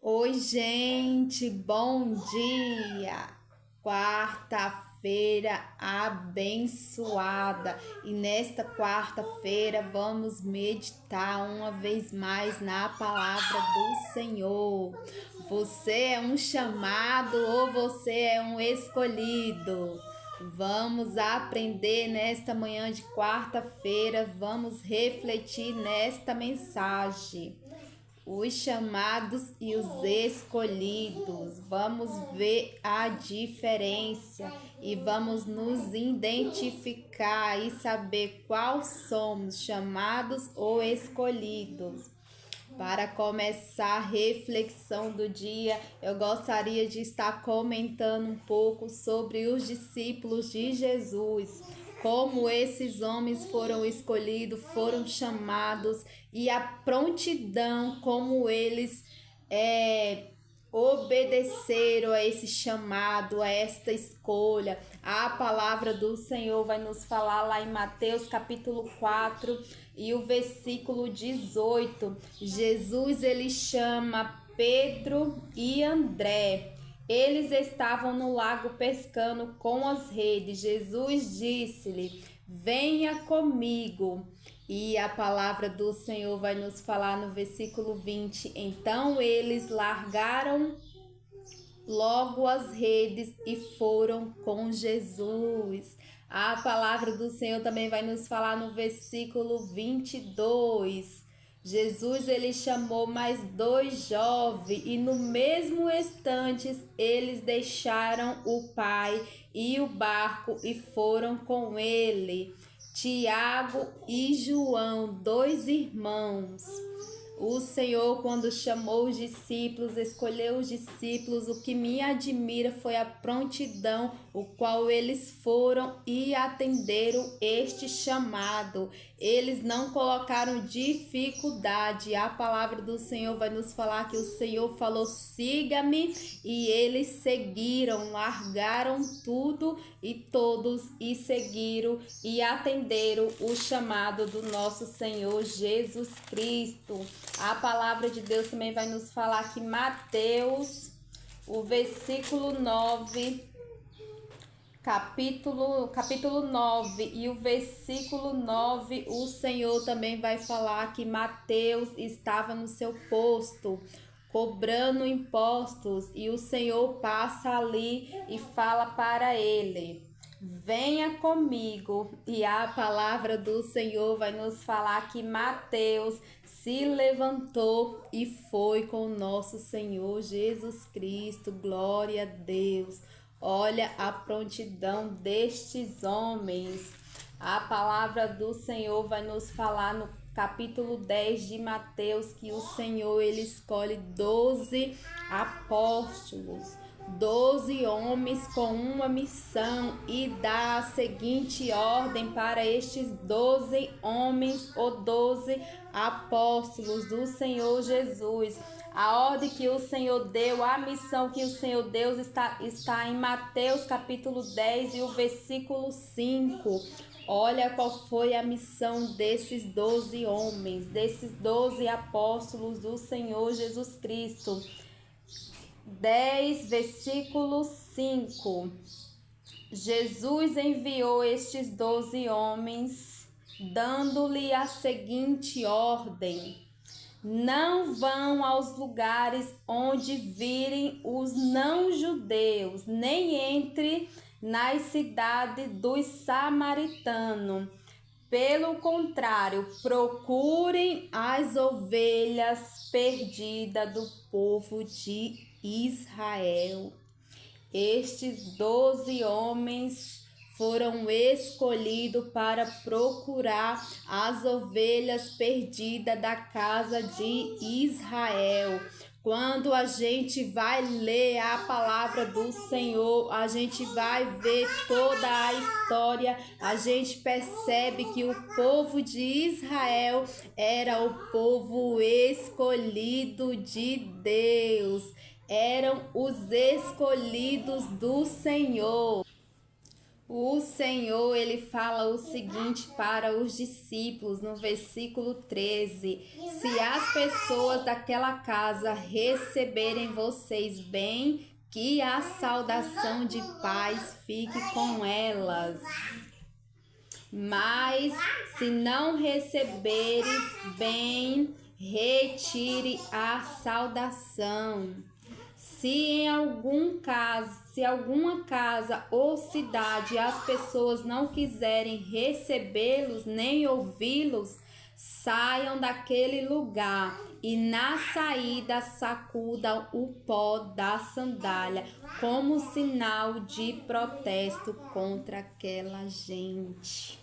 Oi, gente, bom dia! Quarta-feira abençoada, e nesta quarta-feira vamos meditar uma vez mais na palavra do Senhor. Você é um chamado ou você é um escolhido? Vamos aprender nesta manhã de quarta-feira, vamos refletir nesta mensagem. Os chamados e os escolhidos. Vamos ver a diferença e vamos nos identificar e saber qual somos, chamados ou escolhidos. Para começar a reflexão do dia, eu gostaria de estar comentando um pouco sobre os discípulos de Jesus, como esses homens foram escolhidos, foram chamados e a prontidão como eles obedeceram a esse chamado, a esta escolha. A palavra do Senhor vai nos falar lá em Mateus capítulo 4 e o versículo 18. Jesus ele chama Pedro e André. Eles estavam no lago pescando com as redes. Jesus disse-lhe: venha comigo. E a palavra do Senhor vai nos falar no versículo 20. Então eles largaram logo as redes e foram com Jesus. A palavra do Senhor também vai nos falar no versículo 22. Jesus ele chamou mais 2 jovens e no mesmo instante eles deixaram o pai e o barco e foram com ele. Tiago e João, 2 irmãos. O Senhor, quando chamou os discípulos, escolheu os discípulos, o que me admira foi a prontidão, o qual eles foram e atenderam este chamado. Eles não colocaram dificuldade. A palavra do Senhor vai nos falar que o Senhor falou: siga-me, e eles seguiram, largaram tudo e todos e seguiram e atenderam o chamado do nosso Senhor Jesus Cristo. A palavra de Deus também vai nos falar que Mateus, o versículo 9, capítulo 9 e o versículo 9, o Senhor também vai falar que Mateus estava no seu posto, cobrando impostos, e o Senhor passa ali e fala para ele: venha comigo. E a palavra do Senhor vai nos falar que Mateus se levantou e foi com o nosso Senhor Jesus Cristo. Glória a Deus. Olha a prontidão destes homens. A palavra do Senhor vai nos falar no capítulo 10 de Mateus que o Senhor ele escolhe 12 apóstolos, 12 homens com uma missão, e dá a seguinte ordem para estes 12 homens ou 12 apóstolos do Senhor Jesus. A ordem que o Senhor deu, a missão que o Senhor deu está em Mateus capítulo 10 e o versículo 5. Olha qual foi a missão desses 12 homens, desses 12 apóstolos do Senhor Jesus Cristo. 10, versículo 5. Jesus enviou estes 12 homens, dando-lhe a seguinte ordem: não vão aos lugares onde virem os não-judeus, nem entre nas cidades dos samaritanos. Pelo contrário, procurem as ovelhas perdidas do povo de Israel. Estes 12 homens foram escolhidos para procurar as ovelhas perdidas da casa de Israel. Quando a gente vai ler a palavra do Senhor, a gente vai ver toda a história, a gente percebe que o povo de Israel era o povo escolhido de Deus, eram os escolhidos do Senhor. O Senhor, ele fala o seguinte para os discípulos no versículo 13: se as pessoas daquela casa receberem vocês bem, que a saudação de paz fique com elas. Mas se não receberes bem, retire a saudação. Se alguma casa ou cidade as pessoas não quiserem recebê-los nem ouvi-los, saiam daquele lugar e na saída sacudam o pó da sandália como sinal de protesto contra aquela gente.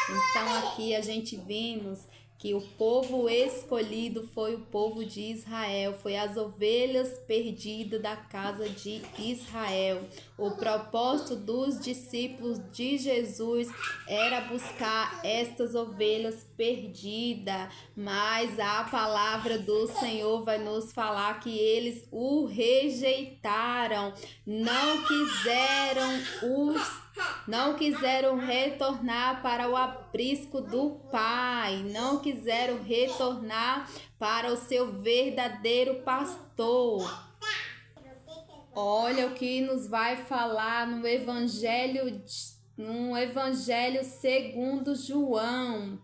Então aqui a gente vimos que o povo escolhido foi o povo de Israel, foi as ovelhas perdidas da casa de Israel. O propósito dos discípulos de Jesus era buscar estas ovelhas perdidas, mas a palavra do Senhor vai nos falar que eles o rejeitaram, não quiseram retornar para o aprisco do Pai, não quiseram retornar para o seu verdadeiro pastor. Olha o que nos vai falar no Evangelho segundo João,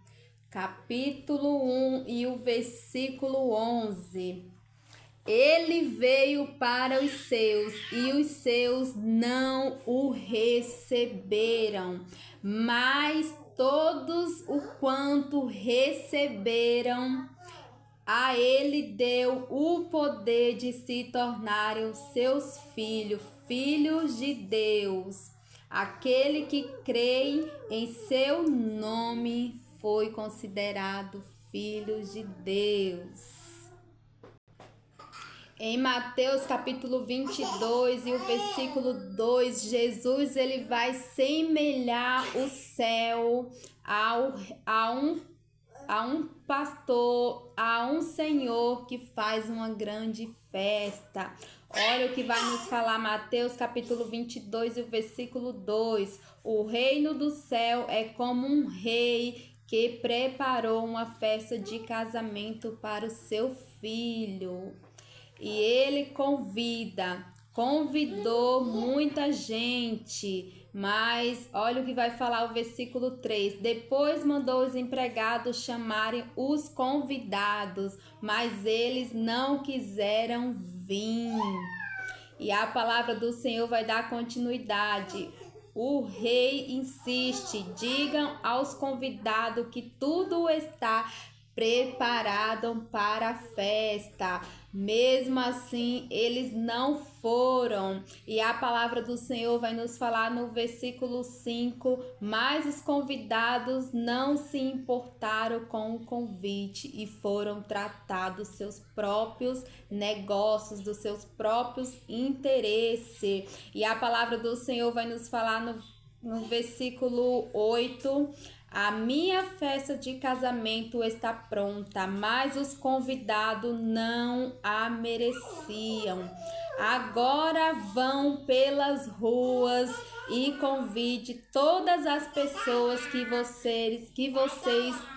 capítulo 1 e o versículo 11. Ele veio para os seus e os seus não o receberam, mas todos o quanto receberam, a ele deu o poder de se tornarem os seus filhos, filhos de Deus. Aquele que crê em seu nome foi considerado filho de Deus. Em Mateus capítulo 22 e o versículo 2, Jesus ele vai semelhar o céu a um pastor, a um senhor que faz uma grande festa. Olha o que vai nos falar Mateus capítulo 22 e o versículo 2. O reino do céu é como um rei que preparou uma festa de casamento para o seu filho. E ele convidou muita gente, mas olha o que vai falar o versículo 3. Depois mandou os empregados chamarem os convidados, mas eles não quiseram vir. E a palavra do Senhor vai dar continuidade. O rei insiste: digam aos convidados que tudo está preparado para a festa. Mesmo assim, eles não foram. E a palavra do Senhor vai nos falar no versículo 5: mas os convidados não se importaram com o convite e foram tratar dos seus próprios negócios, dos seus próprios interesses. E a palavra do Senhor vai nos falar no versículo 8: a minha festa de casamento está pronta, mas os convidados não a mereciam. Agora vão pelas ruas e convide todas as pessoas que vocês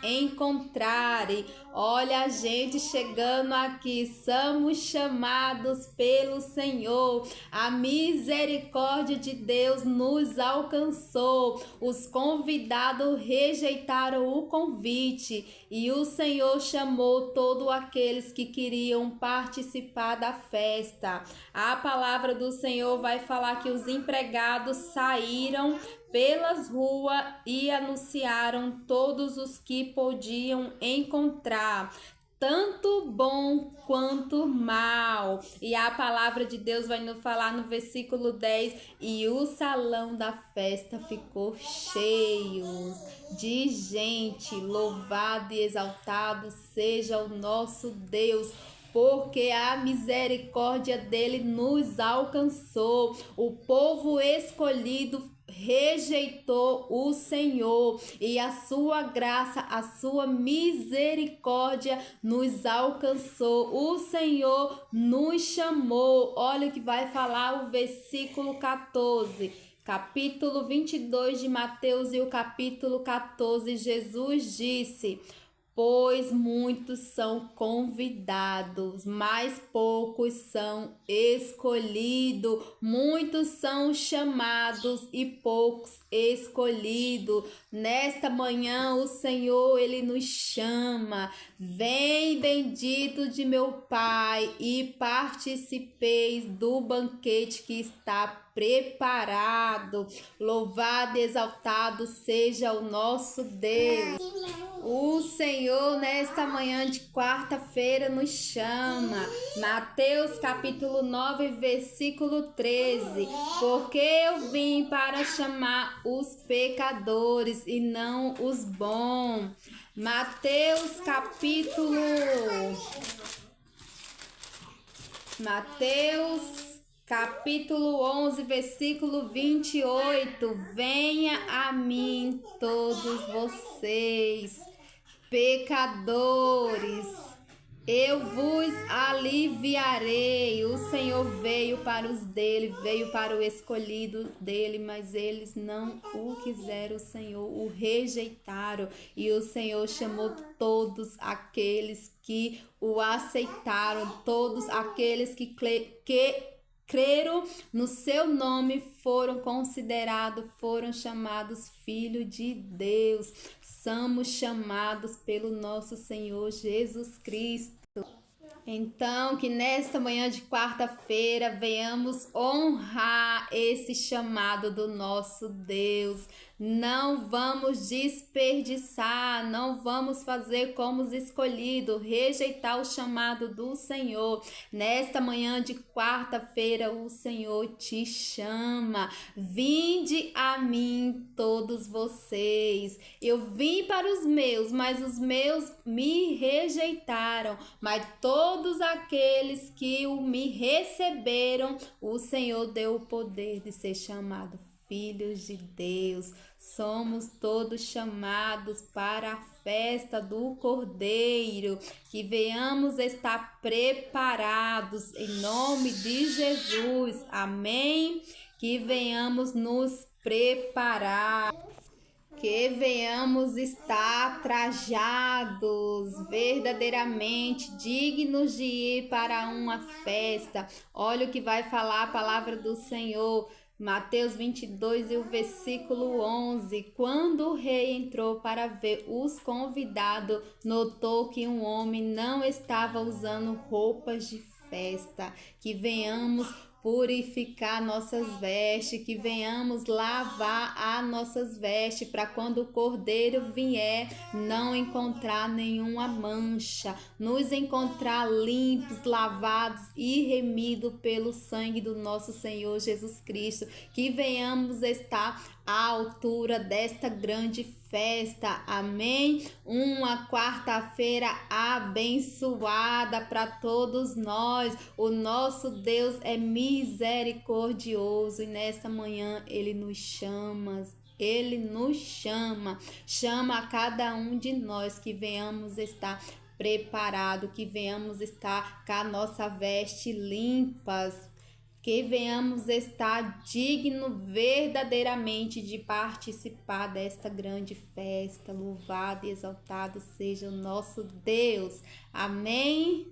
encontrarem. Olha a gente chegando aqui, somos chamados pelo Senhor. A misericórdia de Deus nos alcançou. Os convidados rejeitaram o convite e o Senhor chamou todos aqueles que queriam participar da festa. A palavra do Senhor vai falar que os empregados saíram pelas ruas e anunciaram todos os que podiam encontrar, tanto bom quanto mal. E a palavra de Deus vai nos falar no versículo 10: e o salão da festa ficou cheio de gente. Louvado e exaltado seja o nosso Deus, porque a misericórdia dele nos alcançou. O povo escolhido rejeitou o Senhor e a sua graça, a sua misericórdia nos alcançou. O Senhor nos chamou. Olha o que vai falar o versículo 14: capítulo 22 de Mateus e o capítulo 14, Jesus disse: pois muitos são convidados, mas poucos são escolhidos. Muitos são chamados e poucos escolhidos. Nesta manhã o Senhor, Ele nos chama. Vem, bendito de meu Pai, e participeis do banquete que está preparado. Louvado e exaltado seja o nosso Deus. O Senhor, nesta manhã de quarta-feira, nos chama. Mateus capítulo 9, versículo 13. Porque eu vim para chamar os pecadores e não os bons. Mateus capítulo 11, versículo 28. Venha a mim todos vocês, pecadores, eu vos aliviarei. O Senhor veio para os dele, veio para o escolhido dele, mas eles não o quiseram, o Senhor o rejeitaram. E o Senhor chamou todos aqueles que o aceitaram, todos aqueles que creram no seu nome, foram considerados, foram chamados filhos de Deus. Somos chamados pelo nosso Senhor Jesus Cristo. Então, que nesta manhã de quarta-feira venhamos honrar esse chamado do nosso Deus. Não vamos desperdiçar, não vamos fazer como os escolhidos, rejeitar o chamado do Senhor. Nesta manhã de quarta-feira, o Senhor te chama. Vinde a mim todos vocês. Eu vim para os meus, mas os meus me rejeitaram. Mas todos aqueles que me receberam, o Senhor deu o poder de ser chamado filhos de Deus. Somos todos chamados para a festa do Cordeiro. Que venhamos estar preparados em nome de Jesus. Amém? Que venhamos nos preparar. Que venhamos estar trajados, verdadeiramente dignos de ir para uma festa. Olha o que vai falar a palavra do Senhor. Mateus 22 e o versículo 11. Quando o rei entrou para ver os convidados, notou que um homem não estava usando roupas de festa. Que venhamos purificar nossas vestes, que venhamos lavar as nossas vestes, para quando o Cordeiro vier, não encontrar nenhuma mancha, nos encontrar limpos, lavados e remidos pelo sangue do nosso Senhor Jesus Cristo. Que venhamos estar à altura desta grande festa, amém? Uma quarta-feira abençoada para todos nós. O nosso Deus é misericordioso e nesta manhã Ele nos chama. Ele nos chama a cada um de nós que venhamos estar preparado, que venhamos estar com a nossa veste limpas, que venhamos estar dignos verdadeiramente de participar desta grande festa. Louvado e exaltado seja o nosso Deus. Amém?